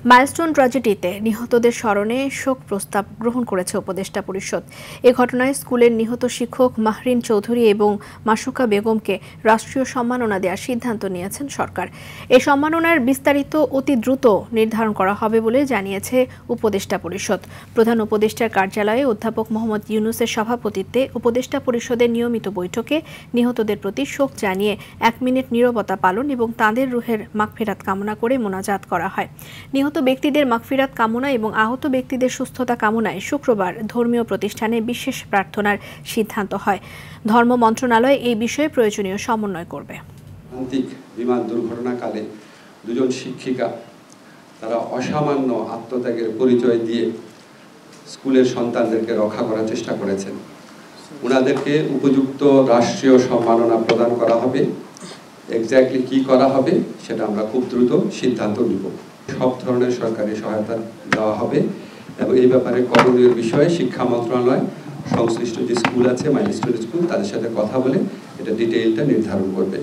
Milestone ট্র্যাজেডিতে নিহতদের স্মরণে শোক প্রস্তাব গ্রহণ করেছে উপদেষ্টা পরিষদ। এ ঘটনায় স্কুলের নিহত শিক্ষক মাহরিন চৌধুরী এবং মাসুকা বেগমকে রাষ্ট্রীয় সম্মাননা দেওয়ার সিদ্ধান্ত নিয়েছেন সরকার। এই সম্মাননার বিস্তারিত অতি দ্রুত নির্ধারণ করা হবে বলে জানিয়েছে উপদেষ্টা পরিষদ। প্রধান উপদেষ্টার কার্যালয়ে অধ্যাপক মোহাম্মদ ইউনূসের সভাপতিত্বে উপদেষ্টা পরিষদের নিয়মিত বৈঠকে নিহতদের প্রতি শোক জানিয়ে 1 মিনিট নীরবতা পালন এবং তাঁদের রুহের মাগফিরাত কামনা করে মোনাজাত করা হয়। নিহত ব্যক্তিদের মাগফিরাত কামনা এবং আহত ব্যক্তিদের সুস্থতা কামনায় শুক্রবার ধর্মীয় প্রতিষ্ঠানে বিশেষ প্রার্থনার সিদ্ধান্ত হয়। ধর্ম মন্ত্রণালয় এই বিষয়ে প্রয়োজনীয় সমন্বয় করবে। বিমান দুর্ঘটনাকালে দুজন শিক্ষিকা তারা অসামান্য আত্মত্যাগের পরিচয় দিয়ে স্কুলের সন্তানদেরকে রক্ষা করার চেষ্টা করেছেন। ওনাদেরকে উপযুক্ত রাষ্ট্রীয় সম্মাননা প্রদান করা হবে। এক্স্যাক্টলি কি করা হবে সেটা আমরা খুব দ্রুত সিদ্ধান্ত নিব। সব ধরনের সরকারি সহায়তা দেওয়া হবে এবং এই ব্যাপারে করণীয় বিষয়ে শিক্ষা মন্ত্রণালয় সংশ্লিষ্ট যে স্কুল আছে মাইলস্টোন স্কুল তাদের সাথে কথা বলে এটা ডিটেইলটা নির্ধারণ করবে।